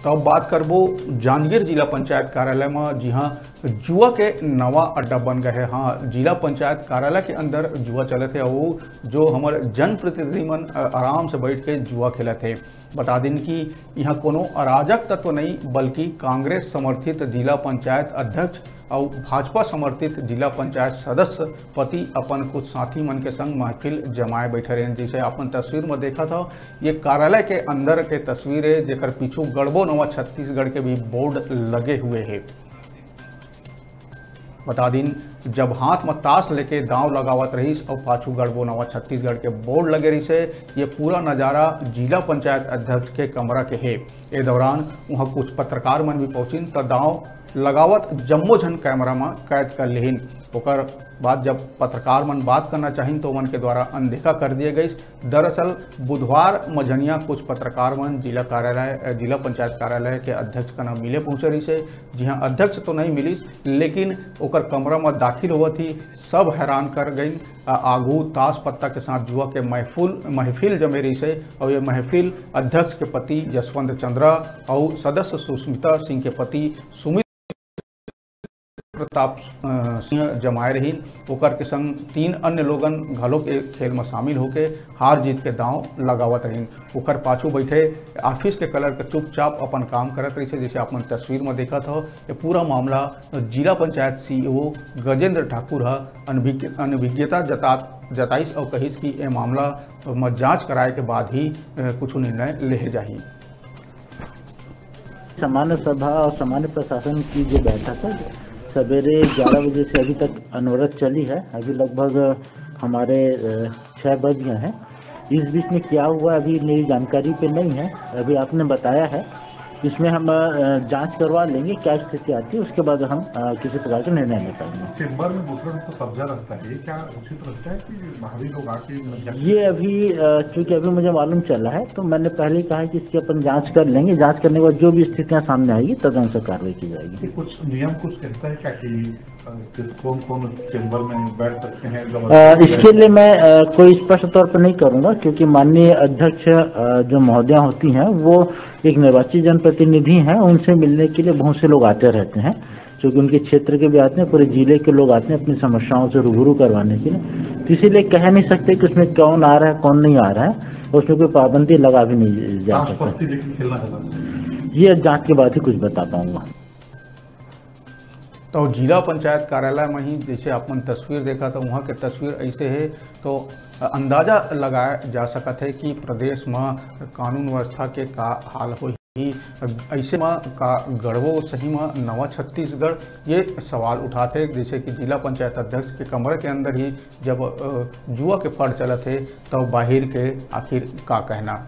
तो अब बात करबो जांजगीर जिला पंचायत कार्यालय में। जी हाँ, जुआ के नवा अड्डा बन गए हैं। हाँ, जिला पंचायत कार्यालय के अंदर जुआ चले थे और जो हमारे जनप्रतिनिधि मन आराम से बैठ के जुआ खेले थे। बता दिन कि यहाँ कोनो अराजक तत्व नहीं बल्कि कांग्रेस समर्थित जिला पंचायत अध्यक्ष और भाजपा समर्थित जिला पंचायत सदस्य पति अपन कुछ साथी मन के संग महफिल जमाए बैठे रहे। जिसे अपन तस्वीर में देखा था, ये कार्यालय के अंदर के तस्वीर है, जेकर पीछू गढ़बो नवा छत्तीसगढ़ के भी बोर्ड लगे हुए हैं। बता दिन जब हाथ में ताश लेके दांव लगावत रहीस और पाछू गढ़बो नवा छत्तीसगढ़ के बोर्ड लगे रही से ये पूरा नज़ारा जिला पंचायत अध्यक्ष के कमरा के है। ए दौरान वहाँ कुछ पत्रकार मन भी पहुँचिन तो दांव लगावत जम्मो झन कैमरा में कैद कर लेहिन। ओकर बाद जब पत्रकार मन बात करना चाहिए तो मन के द्वारा अनदेखा कर दिए गई। दरअसल बुधवार मझनिया कुछ पत्रकार मन जिला पंचायत कार्यालय के अध्यक्ष का नाम मिले पहुँचे रही से। जी हाँ, अध्यक्ष तो नहीं मिली लेकिन ओकर कमरा में दाखिल हुआ थी। सब हैरान कर गई। आगू ताश पत्ता के साथ जुआ के महफिल जमे रही से और ये महफिल अध्यक्ष के पति जसवंत चंद्रा और सदस्य सुष्मिता सिंह के पति सुमित प्रताप सिंह जमाए रही। ओकर के संग 3 अन्य लोगन घलो के खेल में शामिल होके हार जीत के दांव लगावत रही। ओकर पाछू बैठे ऑफिस के कलर के चुपचाप अपन काम करत रही से। जैसे अपन तस्वीर में देखा था, ये पूरा मामला जिला पंचायत सीईओ गजेंद्र ठाकुर अनभिज्ञता जताइस और कहिस कि ये मामला में जांच कराए के बाद ही कुछ निर्णय ले जाही। सामान्य सभा और सामान्य प्रशासन की जो बैठक है सवेरे 11 बजे से अभी तक अनवरत चली है। अभी लगभग हमारे 6 बज गए हैं। इस बीच में क्या हुआ अभी मेरी जानकारी पे नहीं है। अभी आपने बताया है, इसमें हम जांच करवा लेंगे क्या स्थिति आती है, उसके बाद हम किसी प्रकार का निर्णय ले पाएंगे। चेंबर में दूसरा तो कब्जा रखता है, क्या उचित लगता है कि भावी लोग आके? ये अभी चूँकि अभी मुझे मालूम चला है तो मैंने पहले कहा कि इसकी अपन जांच कर लेंगे। जांच करने के बाद जो भी स्थितियां सामने आएगी तदनुसार कार्रवाई की जाएगी। कुछ नियम कुछ कहता है क्या कि कौन कौन चेंबर में बैठ सकते हैं? इसके लिए मैं कोई स्पष्ट तौर पर नहीं करूंगा क्योंकि माननीय अध्यक्ष जो महोदया होती हैं वो एक निर्वाचित जनप्रतिनिधि हैं। उनसे मिलने के लिए बहुत से लोग आते रहते हैं, क्योंकि उनके क्षेत्र के भी आते हैं, पूरे जिले के लोग आते हैं अपनी समस्याओं से रूबरू करवाने के लिए। तो इसीलिए कह नहीं सकते कि उसमें कौन आ रहा है कौन नहीं आ रहा है, उसमें कोई पाबंदी लगा भी नहीं जा सकता। ये जांच के बाद ही कुछ बता पाऊंगा। तो जिला पंचायत कार्यालय में ही जैसे अपन तस्वीर देखा था, वहाँ के तस्वीर ऐसे है तो अंदाजा लगाया जा सकता है कि प्रदेश में कानून व्यवस्था के का हाल हो ही। ऐसे में का गढ़वो सही में नवा छत्तीसगढ़ ये सवाल उठाते जैसे कि जिला पंचायत अध्यक्ष के कमरे के अंदर ही जब जुआ के फड़ चलत थे तो बाहर के आखिर का कहना।